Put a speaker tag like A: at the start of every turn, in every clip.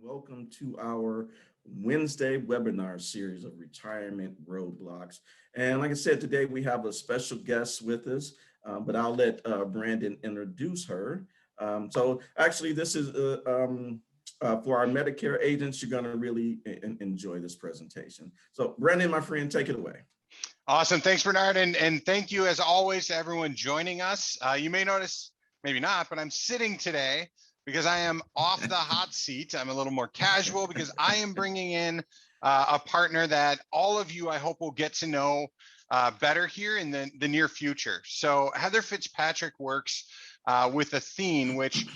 A: Welcome to our Wednesday webinar series of retirement roadblocks. And like I said, today we have a special guest with us, but I'll let Brandon introduce her. So actually, this is for our Medicare agents. You're going to really enjoy this presentation. So Brandon, my friend, take it away.
B: Awesome. Thanks, Bernard. And thank you, as always, to everyone joining us. You may notice, maybe not, but I'm sitting today because I am off the hot seat. I'm a little more casual because I am bringing in a partner that all of you, I hope, will get to know better here in the near future. So Heather Fitzpatrick works with Athene, which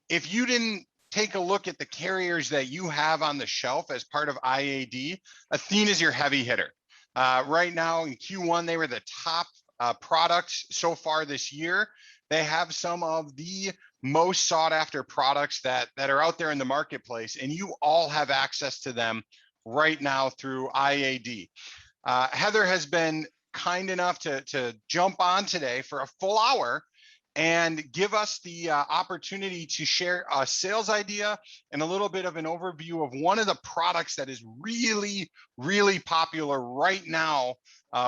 B: if you didn't take a look at the carriers that you have on the shelf as part of IAD, Athene is your heavy hitter. Right now in Q1, they were the top products so far this year. They have some of the most sought after products that are out there in the marketplace, and you all have access to them right now through IAD. Heather has been kind enough to jump on today for a full hour and give us the opportunity to share a sales idea and a little bit of an overview of one of the products that is really, really popular right now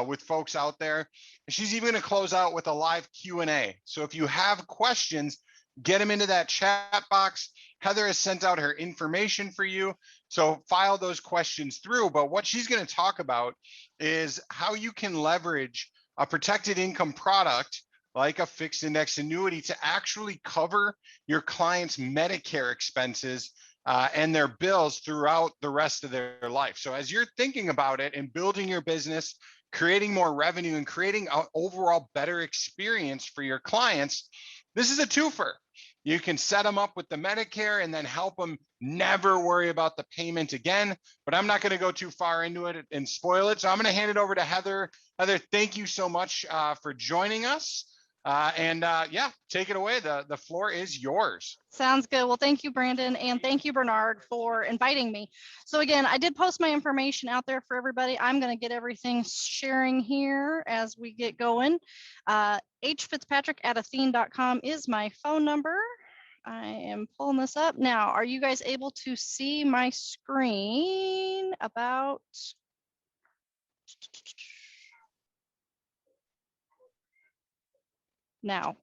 B: with folks out there. She's even going to close out with a live Q&A. So if you have questions, get them into that chat box. Heather has sent out her information for you, so file those questions through. But what she's going to talk about is how you can leverage a protected income product like a fixed index annuity to actually cover your clients' Medicare expenses and their bills throughout the rest of their life. So as you're thinking about it and building your business, creating more revenue and creating an overall better experience for your clients, this is a twofer. You can set them up with the Medicare and then help them never worry about the payment again. But I'm not going to go too far into it and spoil it. So I'm going to hand it over to Heather. Heather, thank you so much for joining us. Yeah, take it away. The floor is yours.
C: Sounds good. Well, thank you, Brandon, and thank you, Bernard, for inviting me. So again, I did post my information out there for everybody. I'm going to get everything sharing here as we get going. hfitzpatrick@athene.com is my phone number. I am pulling this up now. Are you guys able to see my screen about? Now, does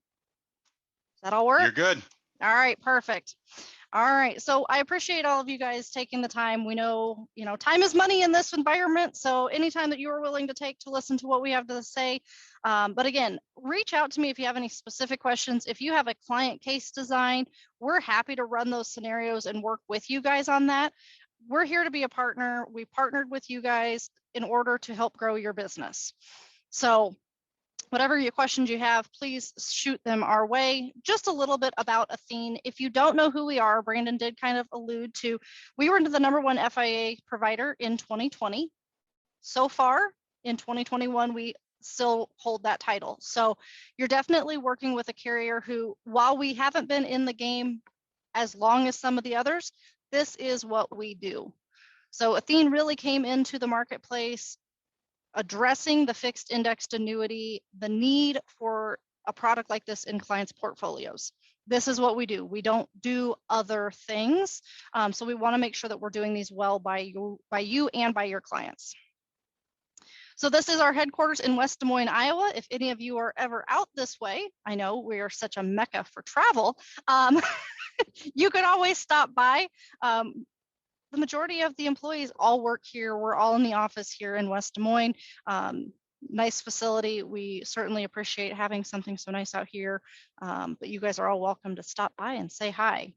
C: that all work?
B: You're good.
C: All right, perfect. All right, so I appreciate all of you guys taking the time. We know, time is money in this environment, so anytime that you are willing to take to listen to what we have to say. But again, reach out to me if you have any specific questions. If you have a client case design, we're happy to run those scenarios and work with you guys on that. We're here to be a partner. We partnered with you guys in order to help grow your business. So whatever your questions you have, please shoot them our way. Just a little bit about Athene. If you don't know who we are, Brandon did kind of allude to, we were the #1 FIA provider in 2020. So far in 2021, we still hold that title. So you're definitely working with a carrier who, while we haven't been in the game as long as some of the others, this is what we do. So Athene really came into the marketplace addressing the fixed indexed annuity, the need for a product like this in clients' portfolios. This is what we do. We don't do other things. So we want to make sure that we're doing these well by you and by your clients. So this is our headquarters in West Des Moines, Iowa. If any of you are ever out this way, I know we are such a mecca for travel. You can always stop by. The majority of the employees all work here. We're all in the office here in West Des Moines. Nice facility. We certainly appreciate having something so nice out here. But you guys are all welcome to stop by and say hi.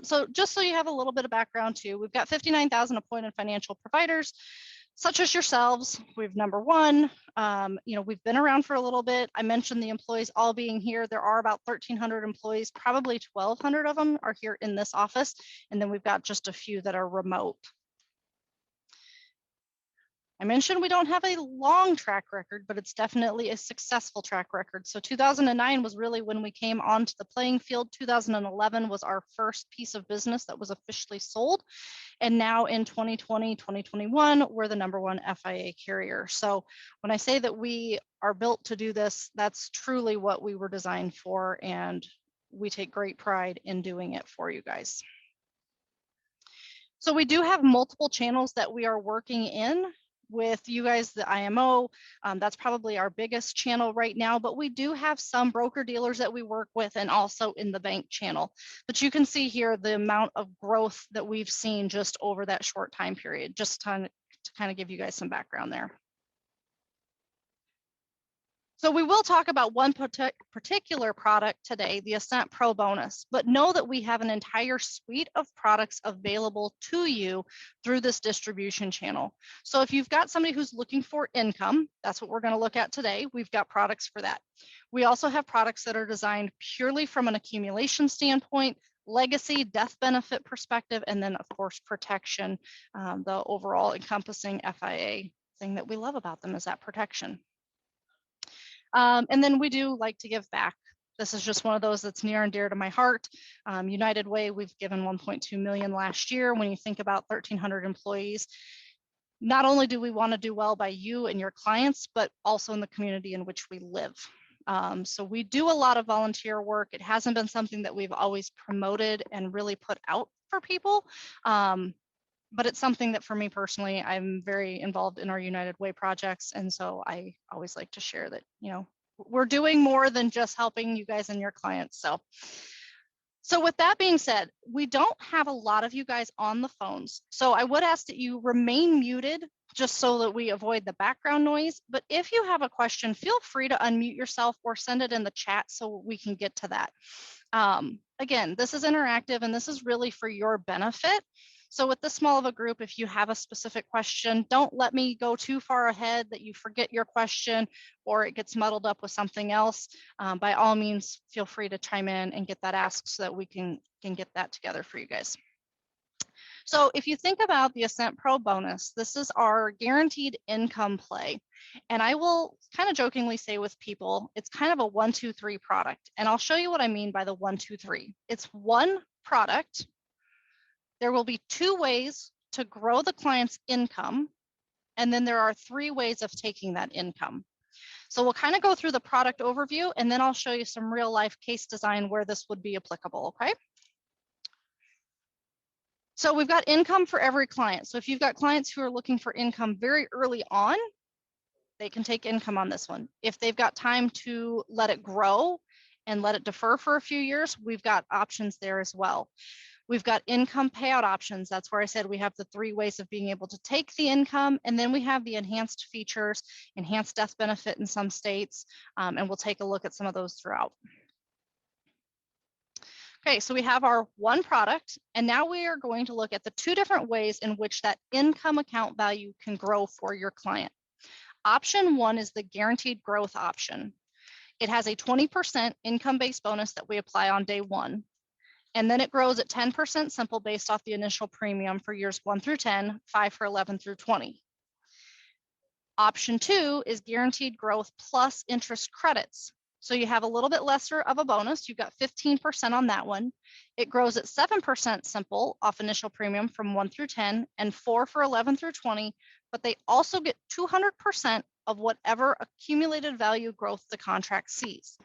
C: So just so you have a little bit of background too, we've got 59,000 appointed financial providers, such as yourselves. We've #1. We've been around for a little bit. I mentioned the employees all being here. There are about 1,300 employees, probably 1,200 of them are here in this office. And then we've got just a few that are remote. I mentioned we don't have a long track record, but it's definitely a successful track record. So 2009 was really when we came onto the playing field. 2011 was our first piece of business that was officially sold. And now in 2020, 2021, we're the #1 FIA carrier. So when I say that we are built to do this, that's truly what we were designed for. And we take great pride in doing it for you guys. So we do have multiple channels that we are working in with you guys, the IMO. That's probably our biggest channel right now, but we do have some broker dealers that we work with and also in the bank channel. But you can see here the amount of growth that we've seen just over that short time period, just to kind of give you guys some background there. So we will talk about one particular product today, the Ascent Pro Bonus, but know that we have an entire suite of products available to you through this distribution channel. So if you've got somebody who's looking for income, that's what we're going to look at today. We've got products for that. We also have products that are designed purely from an accumulation standpoint, legacy, death benefit perspective, and then of course protection, the overall encompassing FIA thing that we love about them is that protection. And then we do like to give back. This is just one of those that's near and dear to my heart. United Way, we've given 1.2 million last year. When you think about 1,300 employees, not only do we want to do well by you and your clients, but also in the community in which we live. So we do a lot of volunteer work. It hasn't been something that we've always promoted and really put out for people. But it's something that for me personally, I'm very involved in our United Way projects. And so I always like to share that, you know, we're doing more than just helping you guys and your clients. So with that being said, we don't have a lot of you guys on the phones. So I would ask that you remain muted just so that we avoid the background noise. But if you have a question, feel free to unmute yourself or send it in the chat so we can get to that. Again, this is interactive and this is really for your benefit. So with this small of a group, if you have a specific question, don't let me go too far ahead that you forget your question or it gets muddled up with something else. By all means, feel free to chime in and get that asked so that we can get that together for you guys. So if you think about the Ascent Pro Bonus, this is our guaranteed income play. And I will kind of jokingly say with people, it's kind of a 1, 2, 3 product. And I'll show you what I mean by the 1, 2, 3. It's one product. There will be 2 ways to grow the client's income, and then there are 3 ways of taking that income. So we'll kind of go through the product overview, and then I'll show you some real life case design where this would be applicable, okay? So we've got income for every client. So if you've got clients who are looking for income very early on, they can take income on this one. If they've got time to let it grow and let it defer for a few years, we've got options there as well. We've got income payout options. That's where I said we have the 3 ways of being able to take the income. And then we have the enhanced features, enhanced death benefit in some states. And we'll take a look at some of those throughout. Okay, so we have our one product. And now we are going to look at the 2 different ways in which that income account value can grow for your client. Option 1 is the guaranteed growth option. It has a 20% income-based bonus that we apply on day 1. And then it grows at 10% simple based off the initial premium for years 1 through 10, 5 for 11 through 20. Option 2 is guaranteed growth plus interest credits. So you have a little bit lesser of a bonus. You've got 15% on that one. It grows at 7% simple off initial premium from 1 through 10 and 4 for 11 through 20, but they also get 200% of whatever accumulated value growth the contract sees.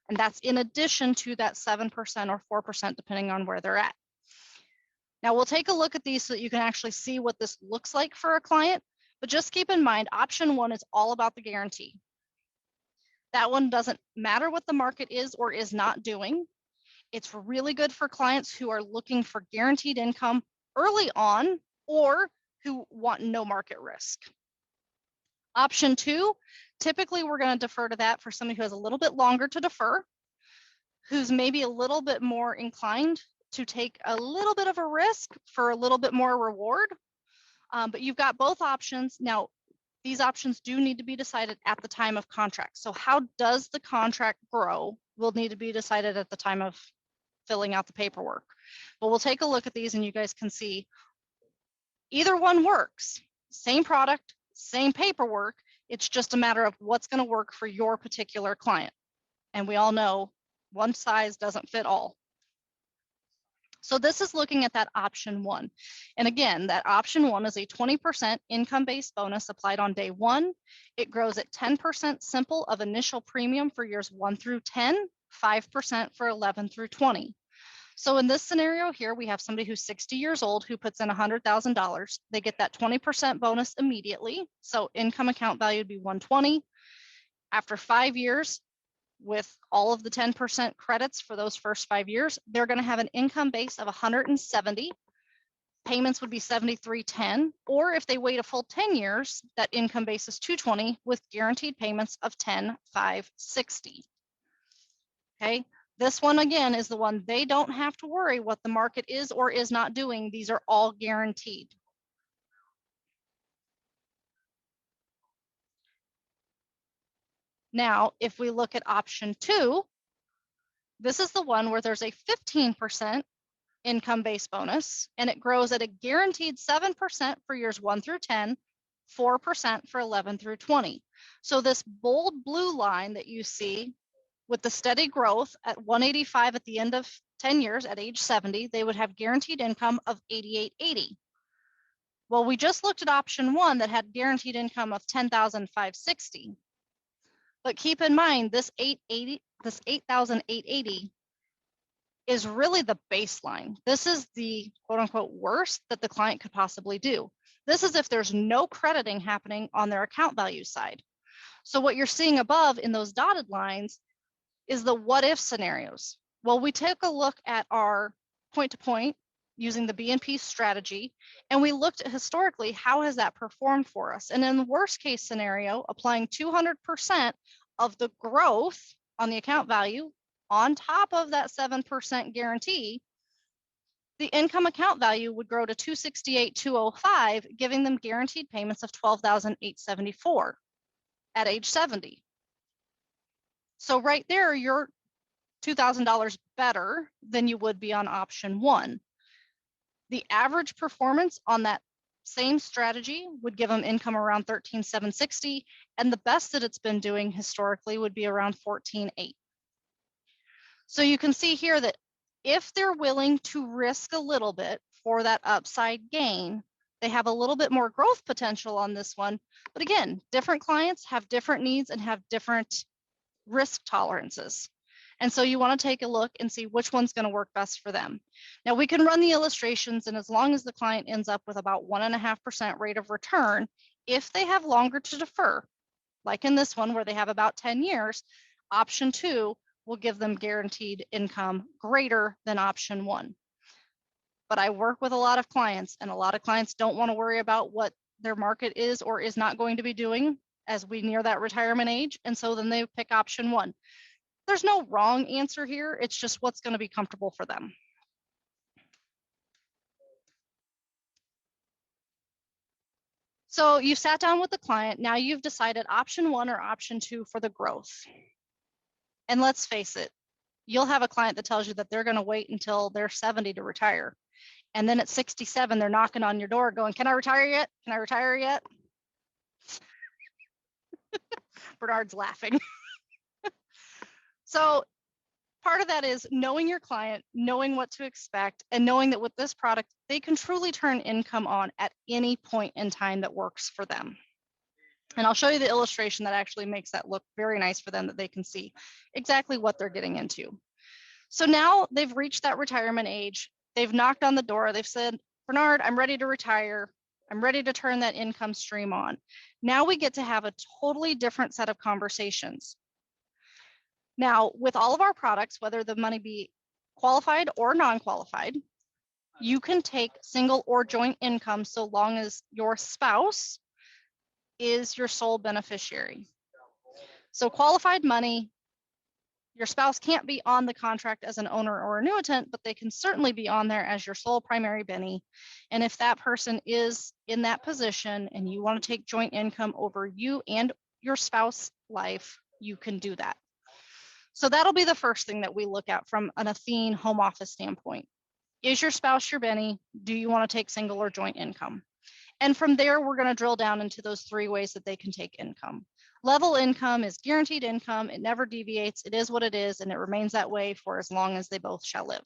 C: And that's in addition to that 7% or 4%, depending on where they're at. Now we'll take a look at these so that you can actually see what this looks like for a client, but just keep in mind, option 1 is all about the guarantee. That one doesn't matter what the market is or is not doing. It's really good for clients who are looking for guaranteed income early on or who want no market risk. Option 2, typically we're going to defer to that for somebody who has a little bit longer to defer, who's maybe a little bit more inclined to take a little bit of a risk for a little bit more reward. But you've got both options. Now, these options do need to be decided at the time of contract. So how does the contract grow will need to be decided at the time of filling out the paperwork. But we'll take a look at these and you guys can see either one works. Same product, same paperwork. It's just a matter of what's going to work for your particular client. And we all know one size doesn't fit all. So this is looking at that option 1. And again, that option 1 is a 20% income-based bonus applied on day 1. It grows at 10% simple of initial premium for years 1 through 10, 5% for 11 through 20. So in this scenario here, we have somebody who's 60 years old who puts in $100,000. They get that 20% bonus immediately. So income account value would be 120. After 5 years, with all of the 10% credits for those first 5 years, they're going to have an income base of 170. Payments would be 7310, or if they wait a full 10 years, that income base is 220 with guaranteed payments of 10,560. Okay, this one again is the one they don't have to worry what the market is or is not doing. These are all guaranteed. Now, if we look at option 2, this is the one where there's a 15% income-based bonus, and it grows at a guaranteed 7% for years 1 through 10, 4% for 11 through 20. So this bold blue line that you see with the steady growth at 185 at the end of 10 years at age 70, they would have guaranteed income of 8880. Well, we just looked at option 1 that had guaranteed income of 10,560. But keep in mind, this 8,880 is really the baseline. This is the quote unquote worst that the client could possibly do. This is if there's no crediting happening on their account value side. So what you're seeing above in those dotted lines is the what if scenarios. Well, we took a look at our point to point using the BNP strategy, and we looked at historically, how has that performed for us? And in the worst case scenario, applying 200% of the growth on the account value on top of that 7% guarantee, the income account value would grow to 268,205, giving them guaranteed payments of 12,874 at age 70. So right there, you're $2,000 better than you would be on option 1. The average performance on that same strategy would give them income around 13,760, and the best that it's been doing historically would be around 14,800. So you can see here that if they're willing to risk a little bit for that upside gain, they have a little bit more growth potential on this one. But again, different clients have different needs and have different risk tolerances. And so you want to take a look and see which one's going to work best for them. Now we can run the illustrations, and as long as the client ends up with about 1.5% rate of return, if they have longer to defer, like in this one where they have about 10 years, option 2 will give them guaranteed income greater than option 1. But I work with a lot of clients, and a lot of clients don't want to worry about what their market is or is not going to be doing as we near that retirement age. And so then they pick option 1. There's no wrong answer here. It's just what's going to be comfortable for them. So you sat down with the client. Now you've decided option 1 or option 2 for the growth. And let's face it, you'll have a client that tells you that they're going to wait until they're 70 to retire. And then at 67, they're knocking on your door going, can I retire yet? Can I retire yet? Bernard's laughing. So part of that is knowing your client, knowing what to expect, and knowing that with this product, they can truly turn income on at any point in time that works for them. And I'll show you the illustration that actually makes that look very nice for them, that they can see exactly what they're getting into. So now they've reached that retirement age. They've knocked on the door. They've said, Bernard, I'm ready to retire. I'm ready to turn that income stream on. Now we get to have a totally different set of conversations. Now, with all of our products, whether the money be qualified or non-qualified, you can take single or joint income so long as your spouse is your sole beneficiary. So qualified money, your spouse can't be on the contract as an owner or annuitant, but they can certainly be on there as your sole primary Benny. And if that person is in that position and you want to take joint income over you and your spouse life, you can do that. So that'll be the first thing that we look at from an Athene home office standpoint. Is your spouse your Benny? Do you want to take single or joint income? And from there, we're going to drill down into those 3 ways that they can take income. Level income is guaranteed income. It never deviates. It is what it is, and it remains that way for as long as they both shall live.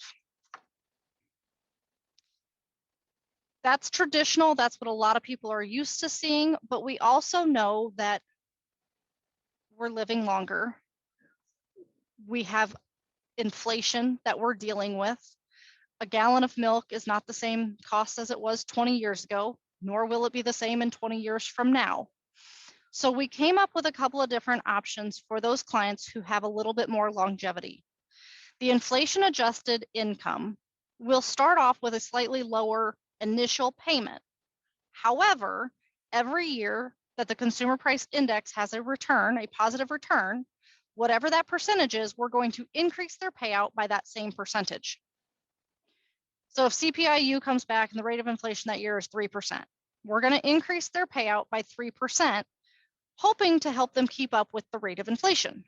C: That's traditional. That's what a lot of people are used to seeing, but we also know that we're living longer. We have inflation that we're dealing with. A gallon of milk is not the same cost as it was 20 years ago, nor will it be the same in 20 years from now. So we came up with a couple of different options for those clients who have a little bit more longevity. The inflation adjusted income will start off with a slightly lower initial payment. However, every year that the consumer price index has a return, a positive return, whatever that percentage is, we're going to increase their payout by that same percentage. So if CPIU comes back and the rate of inflation that year is 3%, we're going to increase their payout by 3%, hoping to help them keep up with the rate of inflation.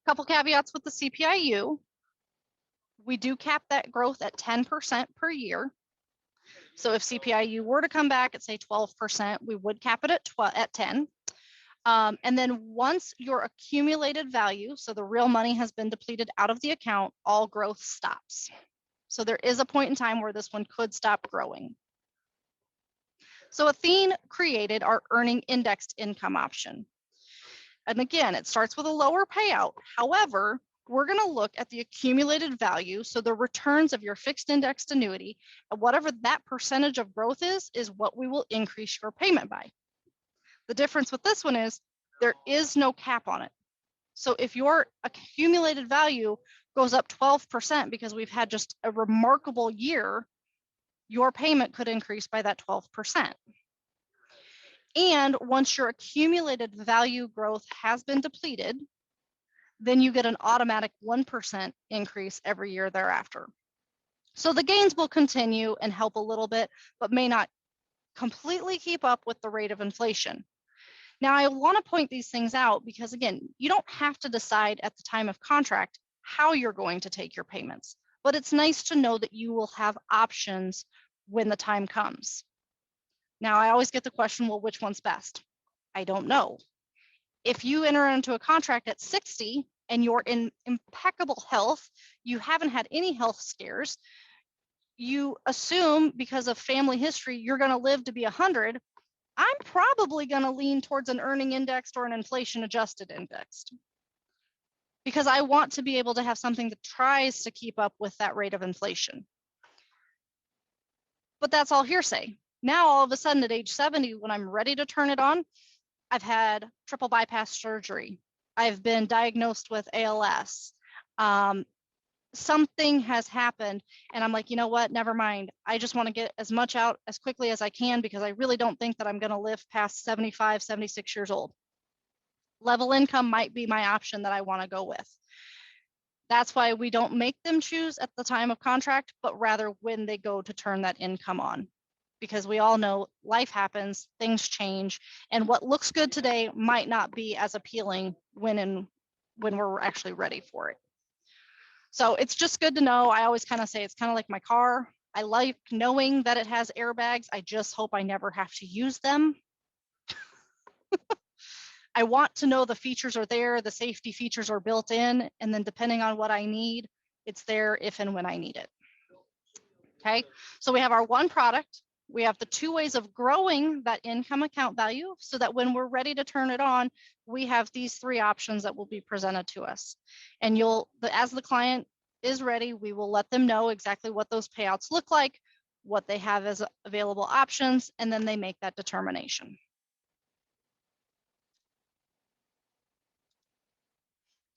C: Couple caveats with the CPIU. We do cap that growth at 10% per year. So if CPIU were to come back at say 12%, we would cap it at 10. And then once your accumulated value, so the real money has been depleted out of the account, all growth stops. So there is a point in time where this one could stop growing. So Athene created our earning indexed income option. And again, it starts with a lower payout. However, we're going to look at the accumulated value, so the returns of your fixed indexed annuity, and whatever that percentage of growth is what we will increase your payment by. The difference with this one is there is no cap on it. So if your accumulated value goes up 12% because we've had just a remarkable year, your payment could increase by that 12%. And once your accumulated value growth has been depleted, then you get an automatic 1% increase every year thereafter. So the gains will continue and help a little bit, but may not completely keep up with the rate of inflation. Now, I want to point these things out because, again, you don't have to decide at the time of contract how you're going to take your payments, but it's nice to know that you will have options when the time comes. Now, I always get the question, well, which one's best? I don't know. If you enter into a contract at 60 and you're in impeccable health, you haven't had any health scares, you assume because of family history, you're going to live to be 100, I'm probably going to lean towards an earning indexed or an inflation adjusted indexed because I want to be able to have something that tries to keep up with that rate of inflation. But that's all hearsay. Now, all of a sudden at age 70, when I'm ready to turn it on, I've had triple bypass surgery. I've been diagnosed with ALS. Something has happened and I'm like, you know what, never mind. I just want to get as much out as quickly as I can because I really don't think that I'm going to live past 75, 76 years old. Level income might be my option that I want to go with. That's why we don't make them choose at the time of contract, but rather when they go to turn that income on. Because we all know life happens, things change, and what looks good today might not be as appealing when we're actually ready for it. So it's just good to know. I always kind of say it's kind of like my car. I like knowing that it has airbags. I just hope I never have to use them. I want to know the features are there, the safety features are built in, and then depending on what I need, it's there if and when I need it. Okay, so we have our one product. We have the two ways of growing that income account value so that when we're ready to turn it on, we have these three options that will be presented to us. And as the client is ready, we will let them know exactly what those payouts look like, what they have as available options, and then they make that determination.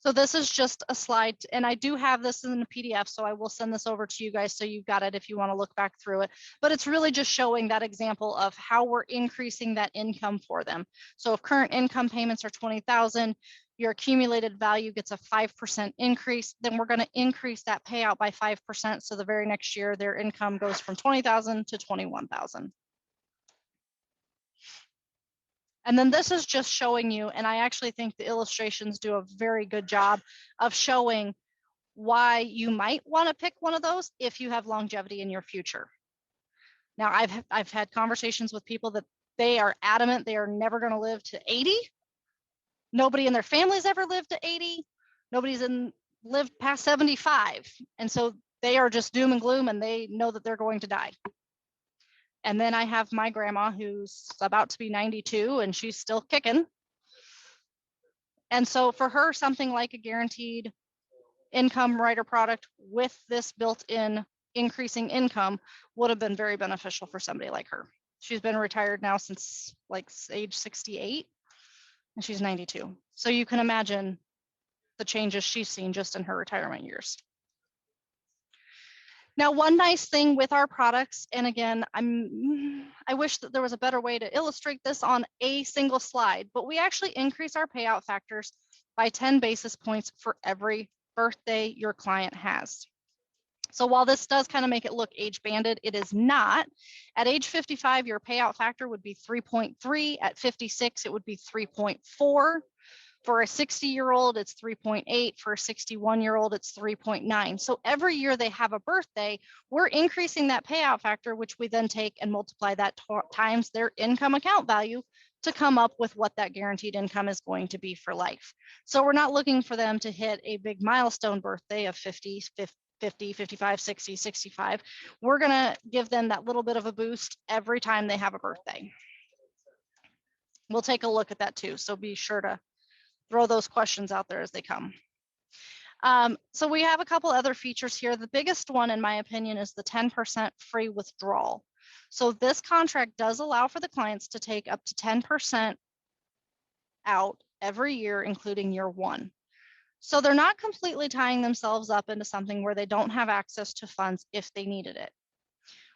C: So this is just a slide, and I do have this in a PDF, so I will send this over to you guys so you've got it if you want to look back through it. But it's really just showing that example of how we're increasing that income for them. So if current income payments are $20,000, your accumulated value gets a 5% increase, then we're going to increase that payout by 5%. So the very next year, their income goes from $20,000 to $21,000. And then this is just showing you, and I actually think the illustrations do a very good job of showing why you might want to pick one of those if you have longevity in your future. Now, I've had conversations with people that they are adamant they are never going to live to 80. Nobody in their family's ever lived to 80. Nobody's lived past 75. And so they are just doom and gloom and they know that they're going to die. And then I have my grandma who's about to be 92 and she's still kicking. And so for her, something like a guaranteed income rider product with this built-in increasing income would have been very beneficial for somebody like her. She's been retired now since like age 68 and she's 92. So you can imagine the changes she's seen just in her retirement years. Now, one nice thing with our products, and again, I wish that there was a better way to illustrate this on a single slide, but we actually increase our payout factors by 10 basis points for every birthday your client has. So while this does kind of make it look age banded, it is not. At age 55, your payout factor would be 3.3. At 56, it would be 3.4. For a 60-year-old, it's 3.8. For a 61-year-old, it's 3.9. So every year they have a birthday, we're increasing that payout factor, which we then take and multiply that times their income account value to come up with what that guaranteed income is going to be for life. So we're not looking for them to hit a big milestone birthday of 50, 55, 60, 65. We're going to give them that little bit of a boost every time they have a birthday. We'll take a look at that too. So be sure to throw those questions out there as they come. So we have a couple other features here. The biggest one, in my opinion, is the 10% free withdrawal. So this contract does allow for the clients to take up to 10% out every year, including year one. So they're not completely tying themselves up into something where they don't have access to funds if they needed it.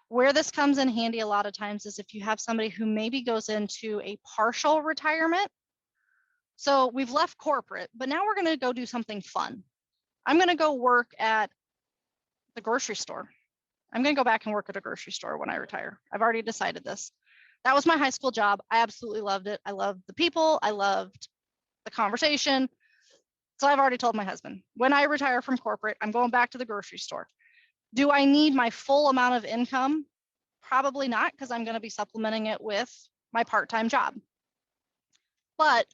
C: Where this comes in handy a lot of times is if you have somebody who maybe goes into a partial retirement. So we've left corporate, but now we're going to go do something fun. I'm going to go work at the grocery store. I'm going to go back and work at a grocery store when I retire. I've already decided this. That was my high school job. I absolutely loved it. I loved the people. I loved the conversation. So I've already told my husband, when I retire from corporate, I'm going back to the grocery store. Do I need my full amount of income? Probably not, because I'm going to be supplementing it with my part-time job. But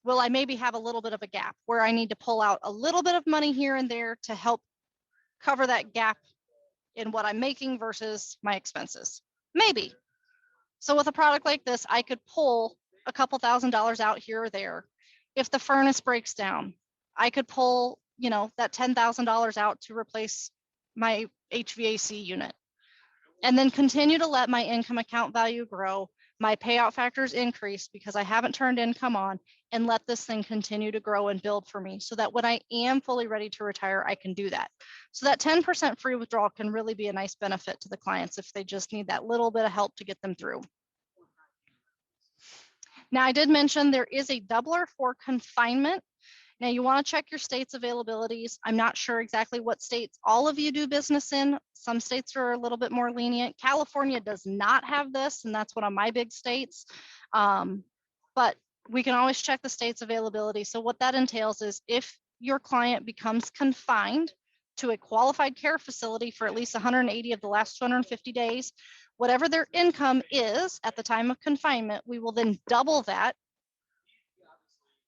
C: will I maybe have a little bit of a gap where I need to pull out a little bit of money here and there to help cover that gap in what I'm making versus my expenses? Maybe. So with a product like this, I could pull a couple $1,000s out here or there. If the furnace breaks down, I could pull, that $10,000 out to replace my HVAC unit, and then continue to let my income account value grow, my payout factors increase because I haven't turned income on, and let this thing continue to grow and build for me so that when I am fully ready to retire, I can do that. So that 10% free withdrawal can really be a nice benefit to the clients if they just need that little bit of help to get them through. Now, I did mention there is a doubler for confinement. Now, you want to check your state's availabilities. I'm not sure exactly what states all of you do business in. Some states are a little bit more lenient. California does not have this, and that's one of my big states. But we can always check the state's availability. So what that entails is if your client becomes confined to a qualified care facility for at least 180 of the last 250 days, whatever their income is at the time of confinement, we will then double that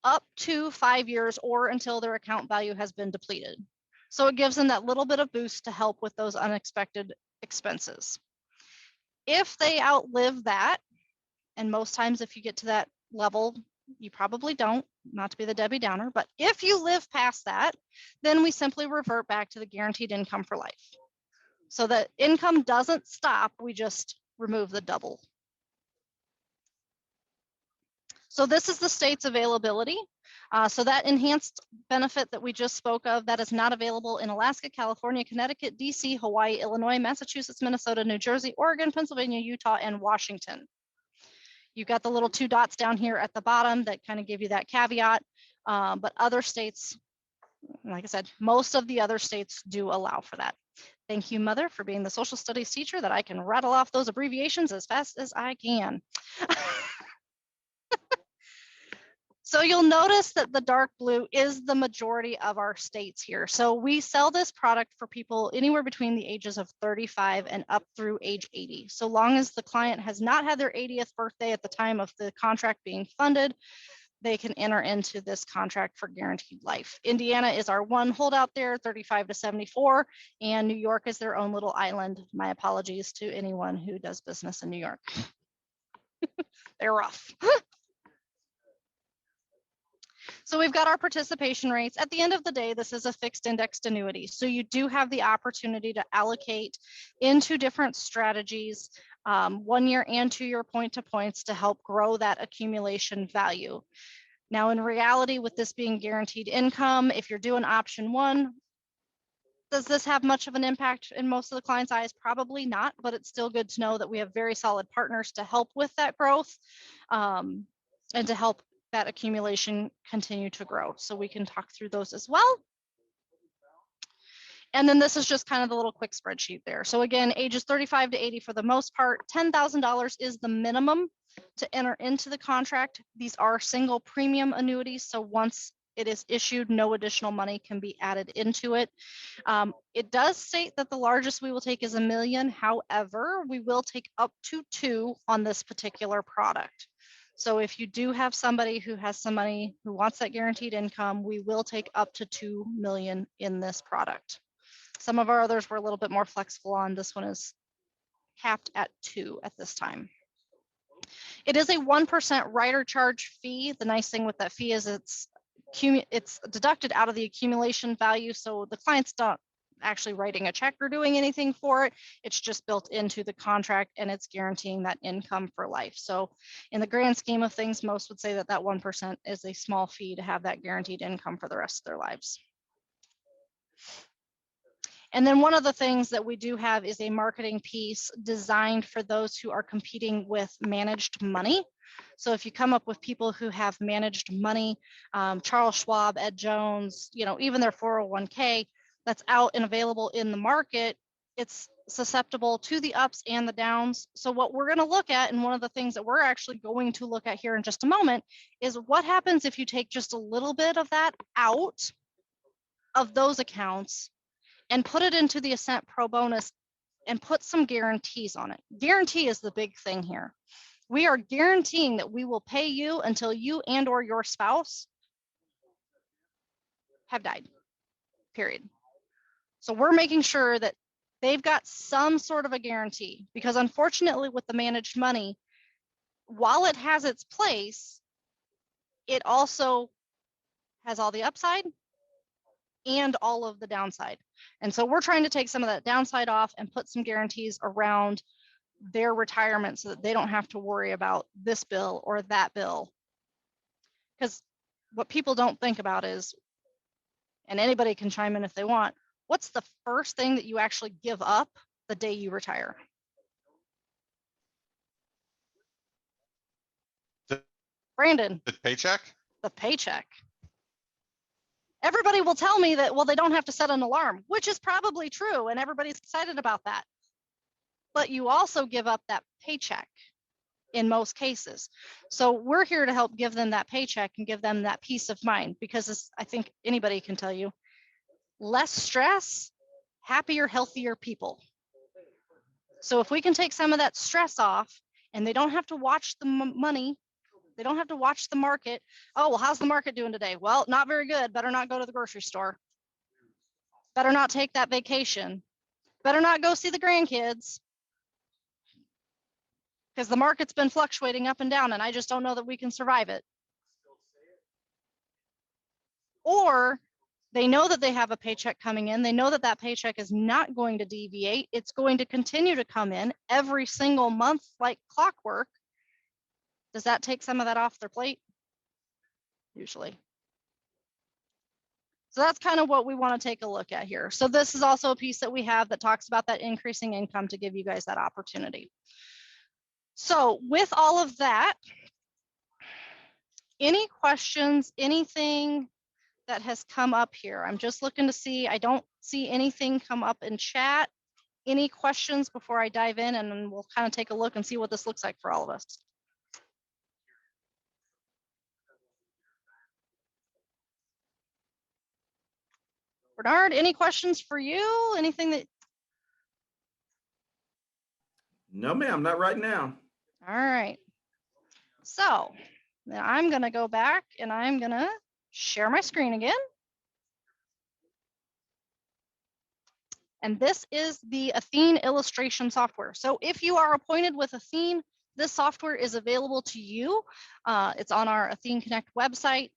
C: up to 5 years or until their account value has been depleted. So it gives them that little bit of boost to help with those unexpected expenses. If they outlive that, and most times if you get to that level, you probably don't, not to be the Debbie Downer, but if you live past that, then we simply revert back to the guaranteed income for life. So that income doesn't stop, we just remove the double. So this is the state's availability. So that enhanced benefit that we just spoke of, that is not available in Alaska, California, Connecticut, DC, Hawaii, Illinois, Massachusetts, Minnesota, New Jersey, Oregon, Pennsylvania, Utah, and Washington. You've got the little 2 dots down here at the bottom that kind of give you that caveat, but other states, like I said, most of the other states do allow for that. Thank you, Mother, for being the social studies teacher that I can rattle off those abbreviations as fast as I can. So you'll notice that the dark blue is the majority of our states here. So we sell this product for people anywhere between the ages of 35 and up through age 80. So long as the client has not had their 80th birthday at the time of the contract being funded, they can enter into this contract for guaranteed life. Indiana is our one holdout there, 35 to 74, and New York is their own little island. My apologies to anyone who does business in New York. They're rough. So we've got our participation rates. At the end of the day, this is a fixed indexed annuity. So you do have the opportunity to allocate into different strategies, 1 year and 2 year point to points to help grow that accumulation value. Now, in reality, with this being guaranteed income, if you're doing option 1, does this have much of an impact in most of the clients' eyes? Probably not, but it's still good to know that we have very solid partners to help with that growth, and to help that accumulation continue to grow. So we can talk through those as well. And then this is just kind of the little quick spreadsheet there. So again, ages 35 to 80 for the most part, $10,000 is the minimum to enter into the contract. These are single premium annuities. So once it is issued, no additional money can be added into it. It does state that the largest we will take is $1 million. However, we will take up to 2 on this particular product. So if you do have somebody who has some money who wants that guaranteed income, we will take up to 2 million in this product. Some of our others were a little bit more flexible on. This one is capped at 2 at this time. It is a 1% rider charge fee. The nice thing with that fee is it's deducted out of the accumulation value. So the client's not actually writing a check or doing anything for it. It's just built into the contract and it's guaranteeing that income for life. So in the grand scheme of things, most would say that that 1% is a small fee to have that guaranteed income for the rest of their lives. And then one of the things that we do have is a marketing piece designed for those who are competing with managed money. So if you come up with people who have managed money, Charles Schwab, Ed Jones, even their 401k that's out and available in the market, it's susceptible to the ups and the downs. So what we're going to look at, and one of the things that we're actually going to look at here in just a moment, is what happens if you take just a little bit of that out of those accounts and put it into the Ascent Pro Bonus and put some guarantees on it. Guarantee is the big thing here. We are guaranteeing that we will pay you until you and or your spouse have died, period. So we're making sure that they've got some sort of a guarantee, because unfortunately with the managed money, while it has its place, it also has all the upside and all of the downside. And so we're trying to take some of that downside off and put some guarantees around their retirement so that they don't have to worry about this bill or that bill. Because what people don't think about is, and anybody can chime in if they want, what's the first thing that you actually give up the day you retire? Brandon.
B: The paycheck?
C: The paycheck. Everybody will tell me that, well, they don't have to set an alarm, which is probably true, and everybody's excited about that. But you also give up that paycheck in most cases. So we're here to help give them that paycheck and give them that peace of mind, because I think anybody can tell you, less stress, happier, healthier people. So if we can take some of that stress off and they don't have to watch the money, they don't have to watch the market. Oh, well, how's the market doing today? Well, not very good. Better not go to the grocery store. Better not take that vacation. Better not go see the grandkids, because the market's been fluctuating up and down and I just don't know that we can survive it. Or they know that they have a paycheck coming in. They know that that paycheck is not going to deviate. It's going to continue to come in every single month like clockwork. Does that take some of that off their plate? Usually. So that's kind of what we want to take a look at here. So this is also a piece that we have that talks about that increasing income to give you guys that opportunity. So with all of that, any questions, anything that has come up here? I'm just looking to see, I don't see anything come up in chat. Any questions before I dive in, and then we'll kind of take a look and see what this looks like for all of us. Bernard, any questions for you? Anything that?
A: No, ma'am, not right now.
C: All right. So now I'm going to go back and I'm going to share my screen again. And this is the Athene illustration software. So if you are appointed with Athene, this software is available to you. It's on our Athene Connect website.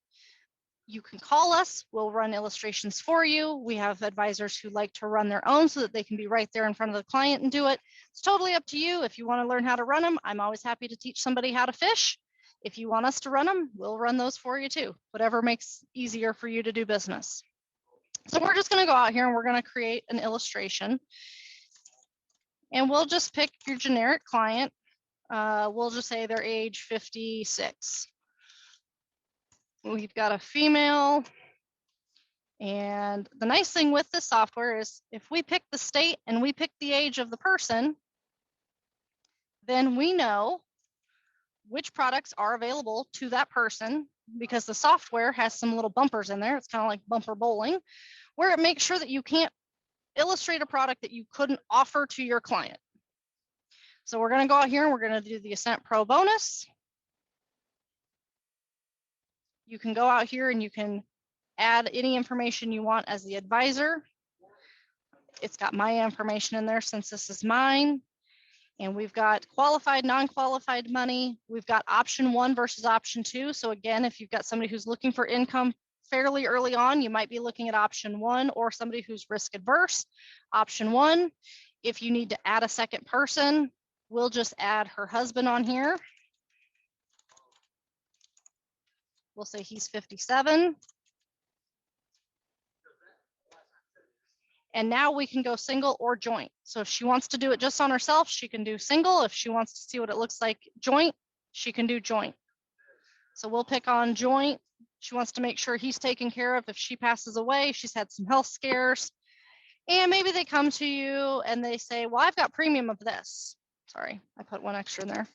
C: You can call us. We'll run illustrations for you. We have advisors who like to run their own so that they can be right there in front of the client and do it. It's totally up to you. If you want to learn how to run them, I'm always happy to teach somebody how to fish. If you want us to run them, we'll run those for you too. Whatever makes easier for you to do business. So we're just going to go out here and we're going to create an illustration. And we'll just pick your generic client. We'll just say they're age 56. We've got a female. And the nice thing with this software is if we pick the state and we pick the age of the person, then we know which products are available to that person, because the software has some little bumpers in there. It's kind of like bumper bowling, where it makes sure that you can't illustrate a product that you couldn't offer to your client. So we're going to go out here and we're going to do the Ascent Pro bonus. You can go out here and you can add any information you want as the advisor. It's got my information in there since this is mine. And we've got qualified, non-qualified money. We've got option 1 versus option 2. So again, if you've got somebody who's looking for income fairly early on, you might be looking at option 1, or somebody who's risk adverse, option 1. If you need to add a second person, we'll just add her husband on here. We'll say he's 57. And now we can go single or joint. So if she wants to do it just on herself, she can do single. If she wants to see what it looks like joint, she can do joint. So we'll pick on joint. She wants to make sure he's taken care of if she passes away. She's had some health scares. And maybe they come to you and they say, well, I've got premium of this. Sorry, I put one extra in there.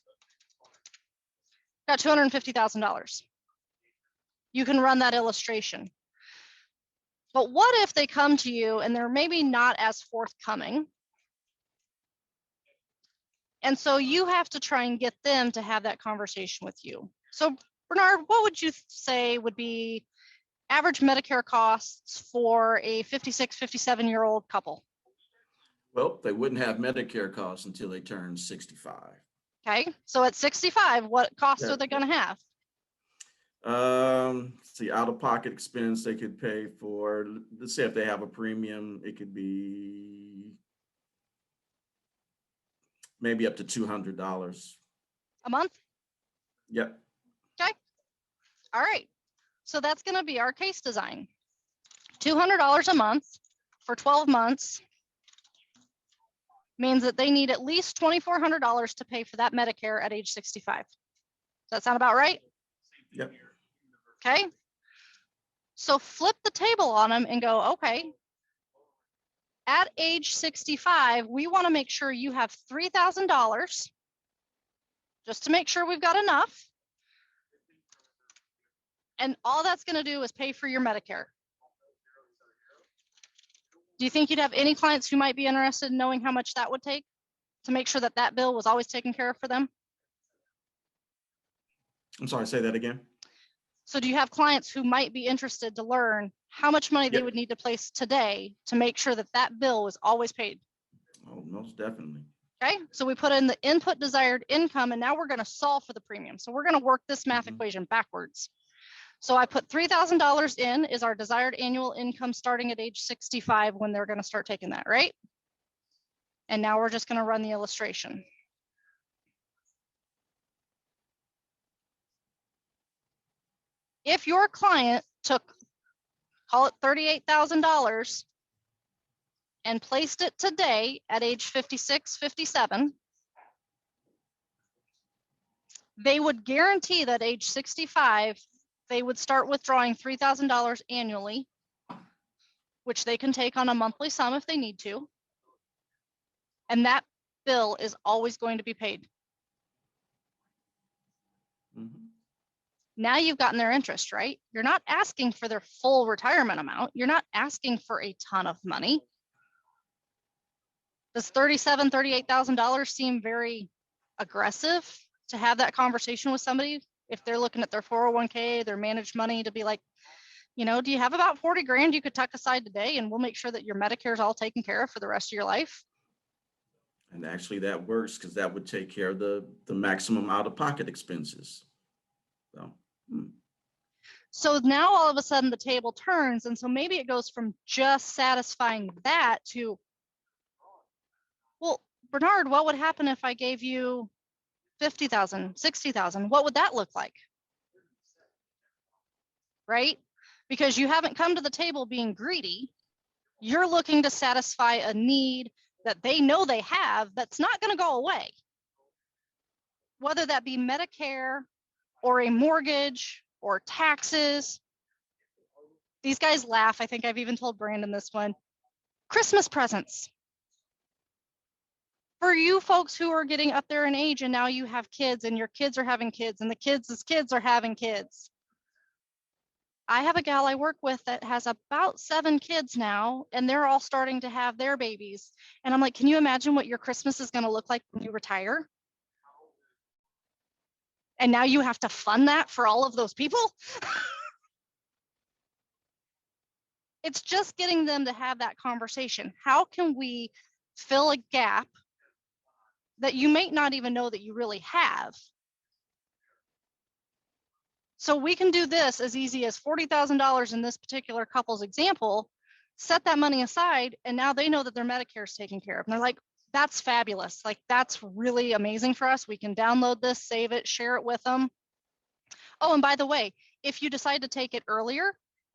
C: Got $250,000. You can run that illustration. But what if they come to you and they're maybe not as forthcoming? And so you have to try and get them to have that conversation with you. So Bernard, what would you say would be average Medicare costs for a 56, 57-year-old couple?
A: Well, they wouldn't have Medicare costs until they turn 65.
C: Okay, so at 65, what costs are they going to have?
A: See, out-of-pocket expense they could pay for, let's say if they have a premium, it could be maybe up to $200
C: a month.
A: Yep.
C: Okay, all right, so that's going to be our case design. $200 a month for 12 months means that they need at least $2,400 to pay for that Medicare at age 65. Does that sound about right?
A: Yep.
C: Okay, so flip the table on them and go, okay, at age 65, we want to make sure you have $3,000 just to make sure we've got enough. And all that's going to do is pay for your Medicare. Do you think you'd have any clients who might be interested in knowing how much that would take to make sure that that bill was always taken care of for them?
A: I'm sorry, say that again.
C: So do you have clients who might be interested to learn how much money they would need to place today to make sure that that bill was always paid?
A: Oh, most definitely.
C: Okay, so we put in the input desired income, and now we're going to solve for the premium. So we're going to work this math equation backwards. So I put $3,000 in is our desired annual income starting at age 65 when they're going to start taking that, right? And now we're just going to run the illustration. If your client took, call it $38,000 and placed it today at age 56, 57, they would guarantee that age 65, they would start withdrawing $3,000 annually, which they can take on a monthly sum if they need to. And that bill is always going to be paid.
A: Mm-hmm.
C: Now you've gotten their interest, right? You're not asking for their full retirement amount. You're not asking for a ton of money. Does $37,000, $38,000 seem very aggressive to have that conversation with somebody if they're looking at their 401k, their managed money, to be like, you know, do you have about 40 grand you could tuck aside today and we'll make sure that your Medicare is all taken care of for the rest of your life?
A: And actually that works because that would take care of the maximum out-of-pocket expenses. So,
C: So now all of a sudden the table turns. And so maybe it goes from just satisfying that to, well, Bernard, what would happen if I gave you 50,000, 60,000? What would that look like? Right? Because you haven't come to the table being greedy. You're looking to satisfy a need that they know they have that's not going to go away. Whether that be Medicare or a mortgage or taxes. These guys laugh. I think I've even told Brandon this one. Christmas presents. For you folks who are getting up there in age and now you have kids and your kids are having kids and the kids' kids are having kids. I have a gal I work with that has about 7 kids now, and they're all starting to have their babies. And I'm like, can you imagine what your Christmas is going to look like when you retire? And now you have to fund that for all of those people? It's just getting them to have that conversation. How can we fill a gap that you may not even know that you really have? So we can do this as easy as $40,000 in this particular couple's example, set that money aside, and now they know that their Medicare is taken care of. And they're like, that's fabulous. Like, that's really amazing for us. We can download this, save it, share it with them. Oh, and by the way, if you decide to take it earlier,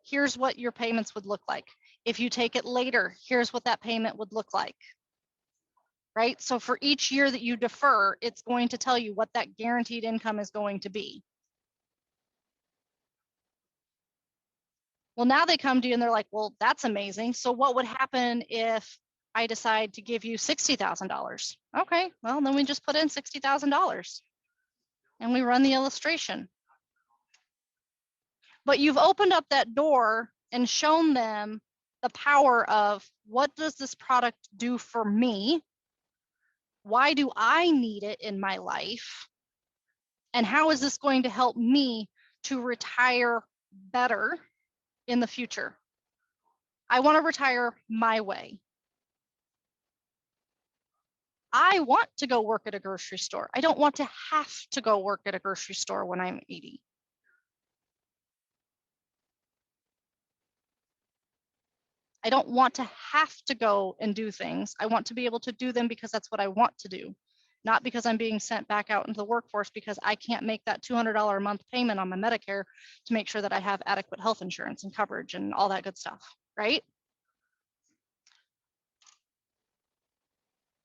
C: here's what your payments would look like. If you take it later, here's what that payment would look like. Right? So for each year that you defer, it's going to tell you what that guaranteed income is going to be. Well, now they come to you and they're like, well, that's amazing. So what would happen if I decide to give you $60,000? Okay, well, then we just put in $60,000 and we run the illustration. But you've opened up that door and shown them the power of, what does this product do for me? Why do I need it in my life? And how is this going to help me to retire better in the future? I want to retire my way. I want to go work at a grocery store. I don't want to have to go work at a grocery store when I'm 80. I don't want to have to go and do things. I want to be able to do them because that's what I want to do, not because I'm being sent back out into the workforce because I can't make that $200 a month payment on my Medicare to make sure that I have adequate health insurance and coverage and all that good stuff, right?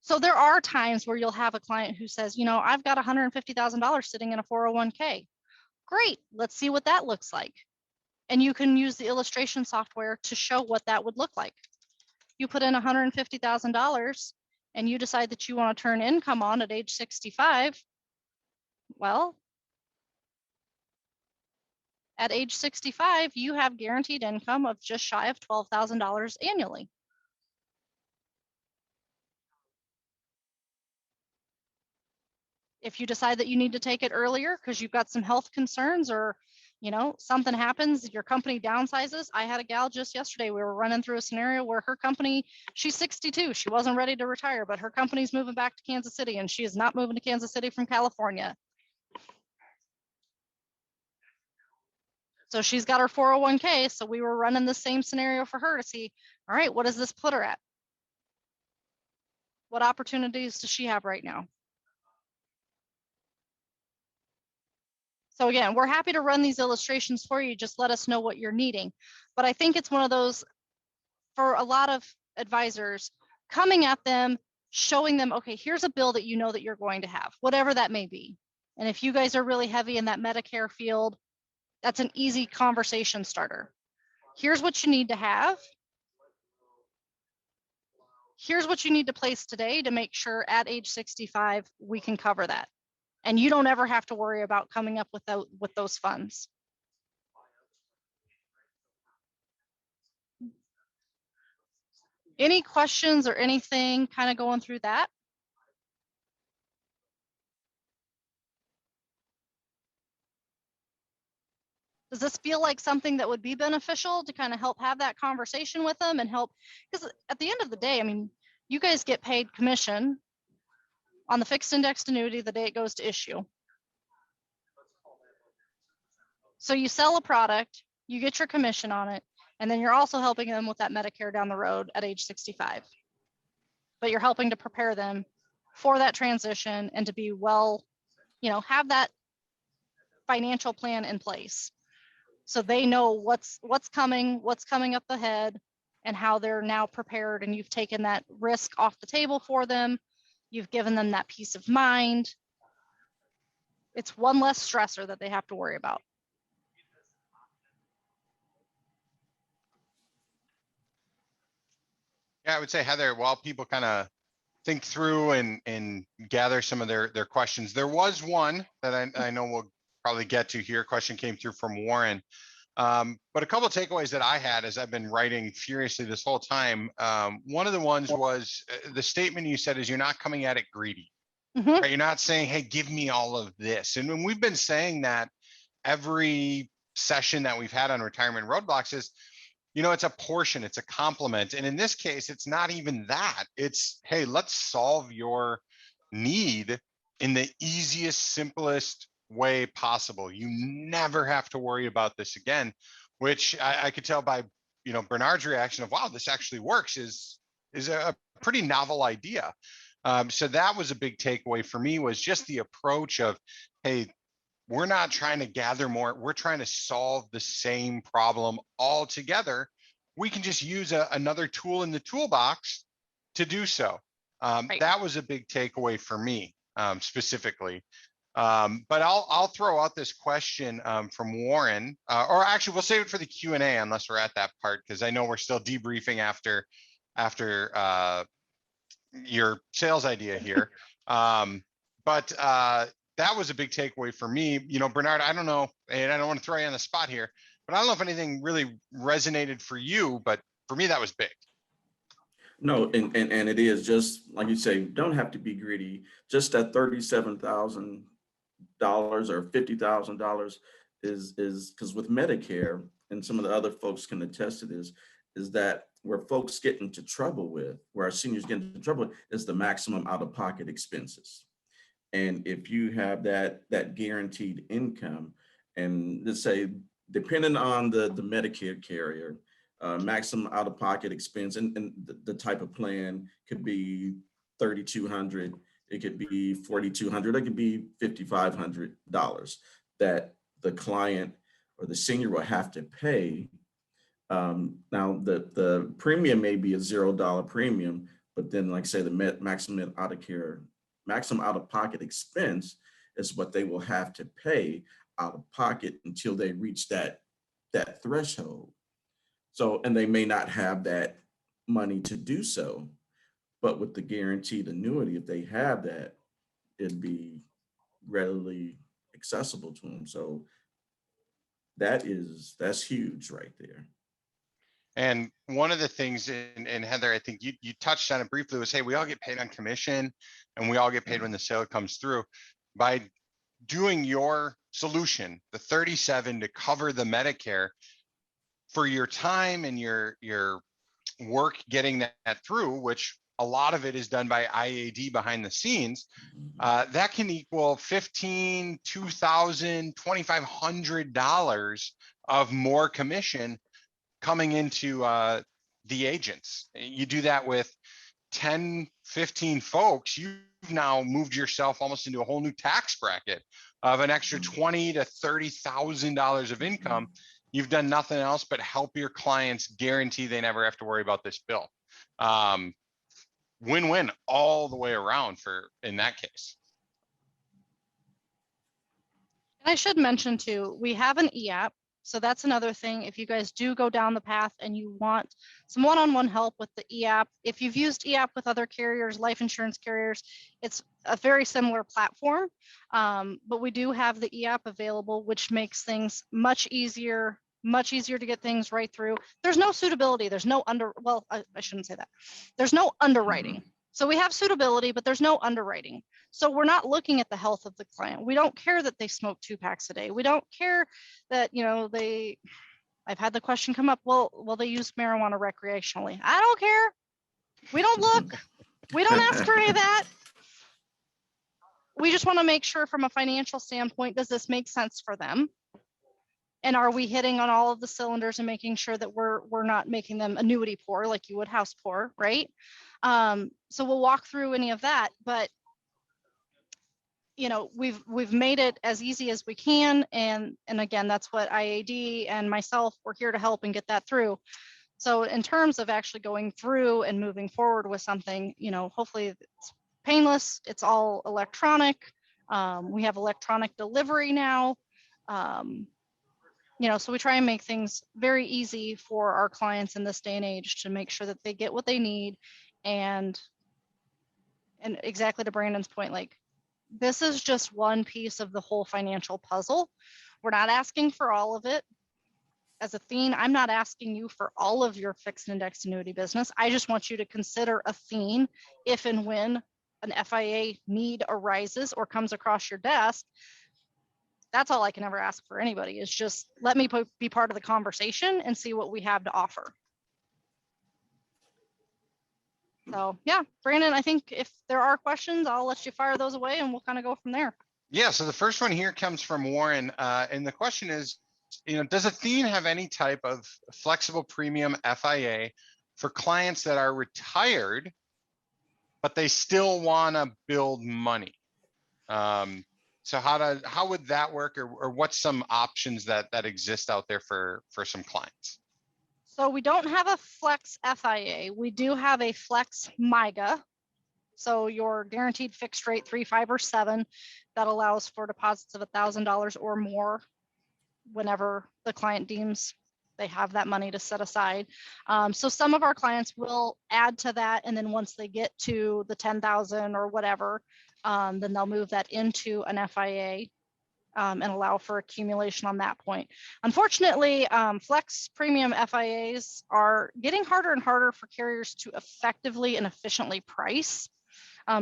C: So there are times where you'll have a client who says, you know, I've got $150,000 sitting in a 401k. Great, let's see what that looks like. And you can use the illustration software to show what that would look like. You put in $150,000 and you decide that you want to turn income on at age 65. Well, at age 65, you have guaranteed income of just shy of $12,000 annually. If you decide that you need to take it earlier because you've got some health concerns or, you know, something happens, your company downsizes. I had a gal just yesterday, we were running through a scenario where her company, she's 62, she wasn't ready to retire, but her company's moving back to Kansas City and she is not moving to Kansas City from California. So she's got her 401k. So we were running the same scenario for her to see, all right, what does this put her at? What opportunities does she have right now? So again, we're happy to run these illustrations for you. Just let us know what you're needing. But I think it's one of those, for a lot of advisors, coming at them, showing them, okay, here's a bill that you know that you're going to have, whatever that may be. And if you guys are really heavy in that Medicare field, that's an easy conversation starter. Here's what you need to have. Here's what you need to place today to make sure at age 65, we can cover that. And you don't ever have to worry about coming up with those funds. Any questions or anything kind of going through that? Does this feel like something that would be beneficial to kind of help have that conversation with them and help? Because at the end of the day, I mean, you guys get paid commission on the fixed indexed annuity the day it goes to issue. So you sell a product, you get your commission on it, and then you're also helping them with that Medicare down the road at age 65. But you're helping to prepare them for that transition and to be well, have that financial plan in place. So they know what's coming up ahead, and how they're now prepared, and you've taken that risk off the table for them. You've given them that peace of mind. It's one less stressor that they have to worry about.
B: Yeah, I would say, Heather, while people kind of think through and gather some of their questions, there was one that I know we'll probably get to here. Question came through from Warren. But a couple of takeaways that I had as I've been writing furiously this whole time. One of the ones was the statement you said is you're not coming at it greedy. Right? You're not saying, hey, give me all of this. And when we've been saying that every session that we've had on retirement roadblocks is, it's a portion, it's a complement. And in this case, it's not even that. It's, hey, let's solve your need in the easiest, simplest way possible. You never have to worry about this again, which I could tell by, Bernard's reaction of, wow, this actually works is a pretty novel idea. So that was a big takeaway for me, was just the approach of, hey, we're not trying to gather more. We're trying to solve the same problem all together. We can just use another tool in the toolbox to do so. Right. That was a big takeaway for me specifically. But I'll throw out this question from Warren, or actually we'll save it for the Q&A unless we're at that part, because I know we're still debriefing after your sales idea here. But that was a big takeaway for me. Bernard, I don't know, and I don't want to throw you on the spot here, but I don't know if anything really resonated for you, but for me, that was big.
A: No, and it is just like you say, don't have to be greedy. Just that $37,000 or $50,000 is because with Medicare, and some of the other folks can attest to this, is that where folks get into trouble with, where our seniors get into trouble with, is the maximum out-of-pocket expenses. And if you have that guaranteed income, and let's say, depending on the Medicare carrier, maximum out-of-pocket expense and the type of plan could be $3,200, it could be $4,200, it could be $5,500 that the client or the senior will have to pay. Now the premium may be a $0 premium, but then, like I say, the maximum out-of-pocket expense is what they will have to pay out of pocket until they reach that threshold. So, and they may not have that money to do so, but with the guaranteed annuity, if they have that, it'd be readily accessible to them. So that's huge right there.
B: And one of the things, and Heather, I think you touched on it briefly, was, hey, we all get paid on commission and we all get paid when the sale comes through. By doing your solution, the 37 to cover the Medicare, for your time and your work getting that through, which a lot of it is done by IAD behind the scenes, that can equal $1,500, $2,000, $2,500 of more commission coming into the agents. You do that with 10, 15 folks, you've now moved yourself almost into a whole new tax bracket of an extra $20,000 to $30,000 of income. You've done nothing else but help your clients guarantee they never have to worry about this bill. Win-win all the way around in that case.
C: And I should mention too, we have an e-app. So that's another thing. If you guys do go down the path and you want some one-on-one help with the e-app, if you've used e-app with other carriers, life insurance carriers, it's a very similar platform. But we do have the e-app available, which makes things much easier to get things right through. There's no suitability. There's no I shouldn't say that. There's no underwriting. So we have suitability, but there's no underwriting. So we're not looking at the health of the client. We don't care that they smoke 2 packs a day. We don't care that, I've had the question come up, well, they use marijuana recreationally. I don't care. We don't look. We don't ask for any of that. We just want to make sure from a financial standpoint, does this make sense for them? And are we hitting on all of the cylinders and making sure that we're not making them annuity poor like you would house poor, right? So we'll walk through any of that, but you know, we've made it as easy as we can, and again, that's what IAD and myself, we're here to help and get that through. So in terms of actually going through and moving forward with something, you know, hopefully it's painless, it's all electronic. We have electronic delivery now. You know, so we try and make things very easy for our clients in this day and age to make sure that they get what they need. And exactly to Brandon's point, like, this is just one piece of the whole financial puzzle. We're not asking for all of it. As Athene, I'm not asking you for all of your fixed index annuity business. I just want you to consider Athene if and when an FIA need arises or comes across your desk. That's all I can ever ask for anybody, is just let me be part of the conversation and see what we have to offer. So yeah, Brandon, I think if there are questions, I'll let you fire those away and we'll kind of go from there.
B: Yeah, so the first one here comes from Warren, and the question is, you know, does Athene have any type of flexible premium FIA for clients that are retired, but they still want to build money? So how would that work, or what's some options that exist out there for some clients?
C: So we don't have a flex FIA. We do have a flex MIGA. So your guaranteed fixed rate 3, 5, or 7 that allows for deposits of $1,000 or more whenever the client deems they have that money to set aside. So some of our clients will add to that, and then once they get to the 10,000 or whatever, then they'll move that into an FIA and allow for accumulation on that point. Unfortunately, flex premium FIAs are getting harder and harder for carriers to effectively and efficiently price,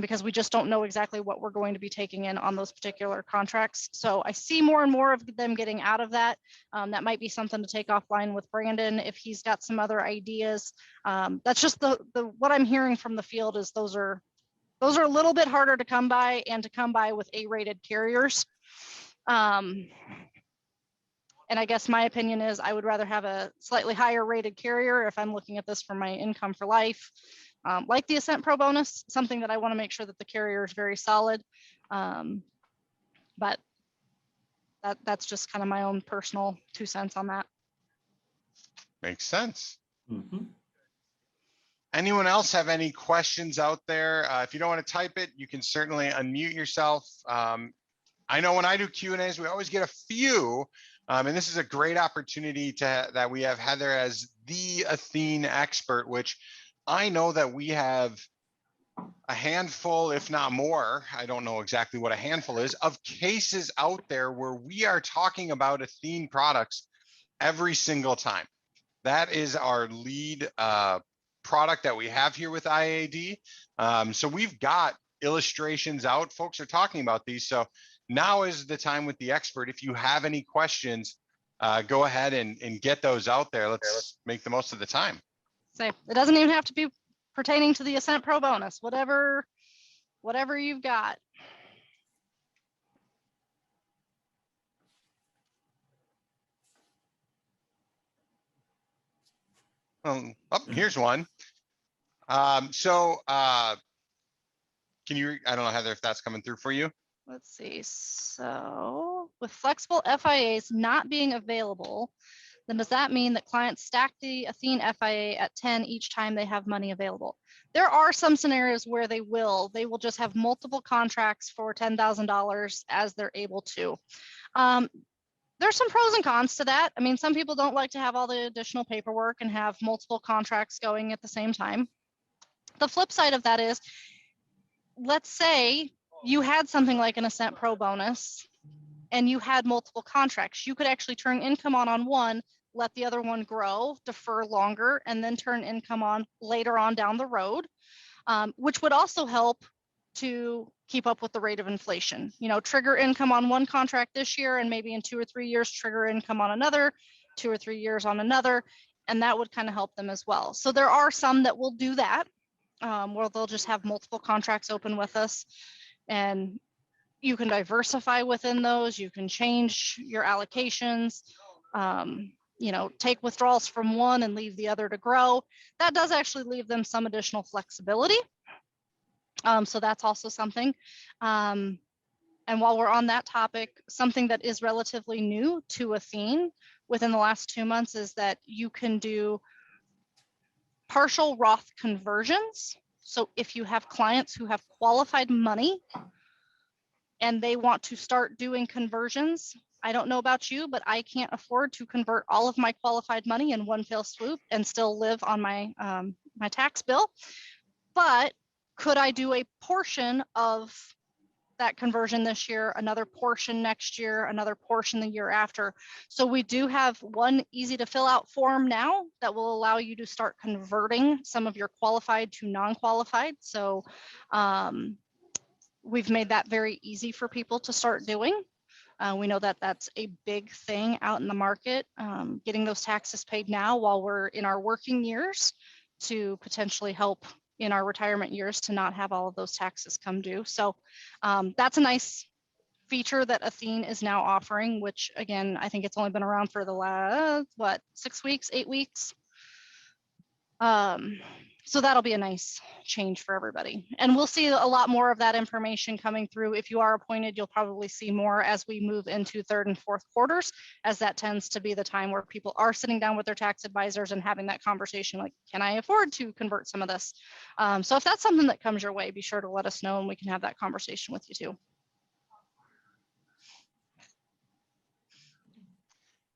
C: because we just don't know exactly what we're going to be taking in on those particular contracts. So I see more and more of them getting out of that. That might be something to take offline with Brandon if he's got some other ideas. That's just the what I'm hearing from the field is those are a little bit harder to come by, and to come by with A-rated carriers. And I guess my opinion is I would rather have a slightly higher rated carrier if I'm looking at this for my income for life, like the Ascent Pro bonus, something that I want to make sure that the carrier is very solid. But that's just kind of my own personal 2 cents on that.
B: Makes sense.
A: Mm-hmm.
B: Anyone else have any questions out there? If you don't want to type it, you can certainly unmute yourself. I know when I do Q&As, we always get a few, and this is a great opportunity that we have Heather as the Athene expert, which I know that we have a handful, if not more, I don't know exactly what a handful is, of cases out there where we are talking about Athene products every single time. That is our lead product that we have here with IAD. So we've got illustrations out. Folks are talking about these. So now is the time with the expert. If you have any questions, go ahead and get those out there. Let's make the most of the time.
C: So it doesn't even have to be pertaining to the Ascent Pro bonus, whatever you've got.
B: Oh, here's one. Can you, I don't know, Heather, if that's coming through for you?
C: Let's see. So with flexible FIAs not being available, then does that mean that clients stack the Athene FIA at 10 each time they have money available? There are some scenarios where they will just have multiple contracts for $10,000 as they're able to. There's some pros and cons to that. I mean, some people don't like to have all the additional paperwork and have multiple contracts going at the same time. The flip side of that is, let's say you had something like an Ascent Pro bonus and you had multiple contracts. You could actually turn income on one, let the other one grow, defer longer, and then turn income on later on down the road, which would also help to keep up with the rate of inflation. You know, trigger income on one contract this year, and maybe in 2 or 3 years, trigger income on another, 2 or 3 years on another, and that would kind of help them as well. So there are some that will do that, where they'll just have multiple contracts open with us, and you can diversify within those. You can change your allocations. take withdrawals from one and leave the other to grow. That does actually leave them some additional flexibility. So that's also something. And while we're on that topic, something that is relatively new to Athene within the last 2 months is that you can do partial Roth conversions. So if you have clients who have qualified money and they want to start doing conversions, I don't know about you, but I can't afford to convert all of my qualified money in one fell swoop and still live on my my tax bill. But could I do a portion of that conversion this year, another portion next year, another portion the year after? So we do have one easy to fill out form now that will allow you to start converting some of your qualified to non-qualified. So we've made that very easy for people to start doing. We know that that's a big thing out in the market, getting those taxes paid now while we're in our working years to potentially help in our retirement years to not have all of those taxes come due. So that's a nice feature that Athene is now offering, which again, I think it's only been around for the last, 6 weeks, 8 weeks. So that'll be a nice change for everybody. And we'll see a lot more of that information coming through. If you are appointed, you'll probably see more as we move into third and fourth quarters, as that tends to be the time where people are sitting down with their tax advisors and having that conversation, like, can I afford to convert some of this? So if that's something that comes your way, be sure to let us know and we can have that conversation with you too.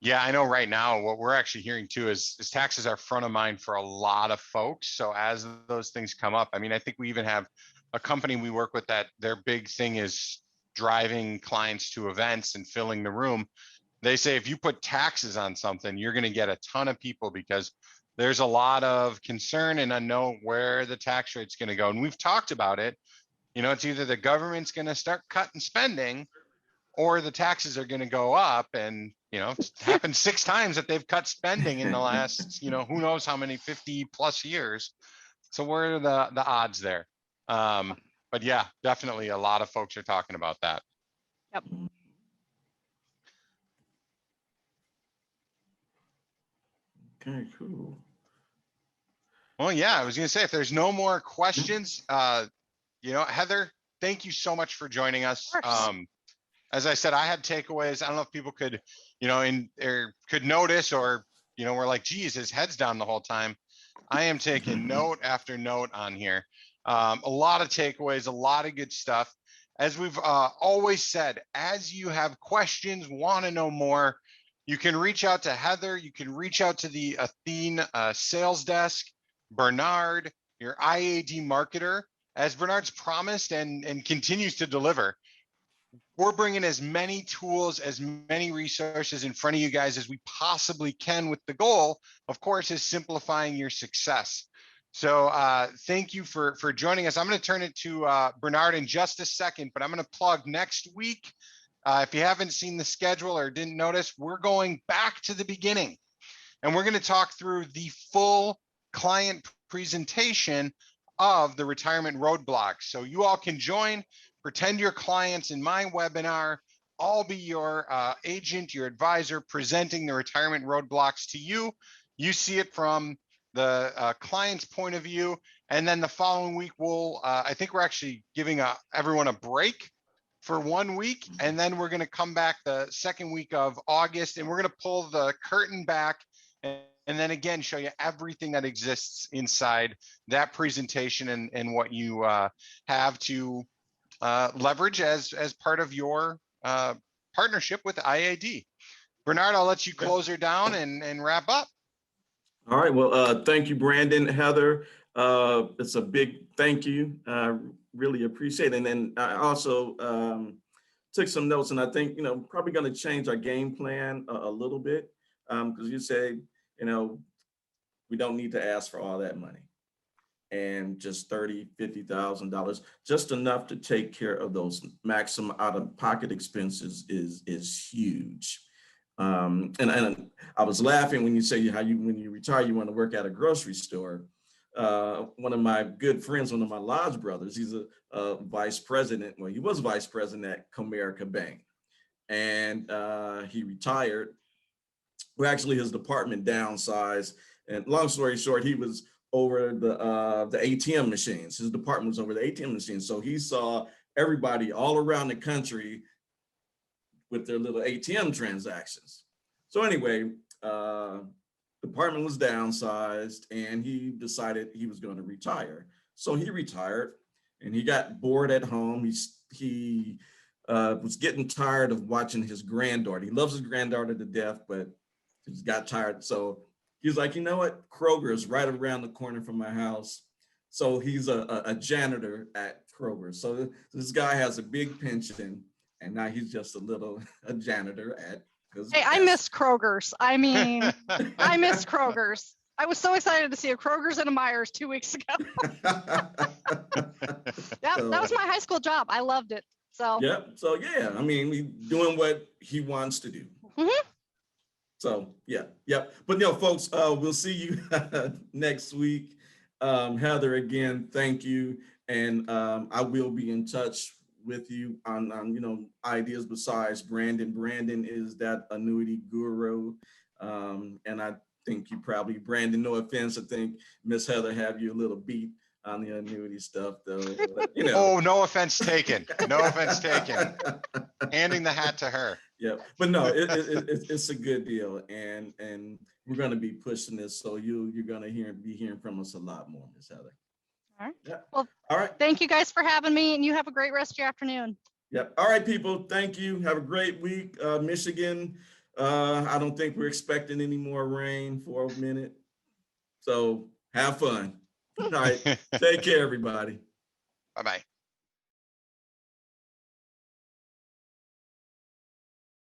B: Yeah, I know right now what we're actually hearing too is taxes are front of mind for a lot of folks. So as those things come up, I mean, I think we even have a company we work with that their big thing is driving clients to events and filling the room. They say if you put taxes on something, you're going to get a ton of people because there's a lot of concern and unknown where the tax rate's going to go. And we've talked about it. It's either the government's going to start cutting spending or the taxes are going to go up. And it's happened 6 times that they've cut spending in the last who knows how many 50 plus years. So what are the odds there? But yeah, definitely a lot of folks are talking about that.
C: Yep.
A: Okay, cool.
B: Well, yeah, I was going to say, if there's no more questions, Heather, thank you so much for joining us. As I said, I had takeaways. I don't know if people could, could notice, or, we're like, geez, his head's down the whole time. I am taking note after note on here. A lot of takeaways, a lot of good stuff. As we've always said, as you have questions, want to know more, you can reach out to Heather. You can reach out to the Athene sales desk, Bernard, your IAD marketer. As Bernard's promised and continues to deliver, we're bringing as many tools, as many resources in front of you guys as we possibly can, with the goal, of course, is simplifying your success. So thank you for joining us. I'm going to turn it to Bernard in just a second, but I'm going to plug next week. If you haven't seen the schedule or didn't notice, we're going back to the beginning, and we're going to talk through the full client presentation of the retirement roadblock. So you all can join. Pretend you're clients in my webinar. I'll be your agent, your advisor, presenting the retirement roadblocks to you. You see it from the client's point of view. And then the following week, I think we're actually giving everyone a break for 1 week. And then we're going to come back the second week of August, and we're going to pull the curtain back and then again show you everything that exists inside that presentation and what you have to leverage as part of your partnership with IAD. Bernard, I'll let you close her down and wrap up.
A: All right. Well, thank you, Brandon, Heather. It's a big thank you. Really appreciate it. And then I also took some notes, and I think, probably going to change our game plan a little bit, because you say, we don't need to ask for all that money. And just $30,000, $50,000, just enough to take care of those maximum out-of-pocket expenses is huge. And I was laughing when you say when you retire, you want to work at a grocery store. One of my good friends, one of my lodge brothers, he's a vice president. Well, he was vice president at Comerica Bank, and he retired. well, actually his department downsized. And long story short, he was over the ATM machines. His department was over the ATM machines. So he saw everybody all around the country with their little ATM transactions. So anyway, department was downsized and he decided he was going to retire. So he retired and he got bored at home. He was getting tired of watching his granddaughter. He loves his granddaughter to death, but he just got tired. So he's like, you know what? Kroger is right around the corner from my house. So he's a janitor at Kroger. So this guy has a big pension and now he's just a janitor at.
C: Hey, I missed Kroger's. I mean, I missed Kroger's. I was so excited to see a Kroger's and a Myers 2 weeks ago. Yeah, that was my high school job. I loved it. So.
A: Yep. So yeah, I mean, we doing what he wants to do.
C: Mm-hmm.
A: So yeah. But folks, we'll see you next week. Heather, again, thank you, and I will be in touch with you on ideas besides Brandon. Brandon is that annuity guru, and I think you probably, Brandon, no offense, I think Miss Heather have you a little beat on the annuity stuff, though. But,
B: Oh, no offense taken. No offense taken. Handing the hat to her.
A: Yeah, but no, it's a good deal, and we're going to be pushing this, so you're going to be hearing from us a lot more, Miss Heather.
C: All right.
A: Yeah.
C: Well,
A: all right.
C: Thank you guys for having me, and you have a great rest of your afternoon.
A: Yep. All right, people. Thank you. Have a great week. Michigan, I don't think we're expecting any more rain for a minute. So have fun. All right. Take care, everybody.
B: Bye-bye.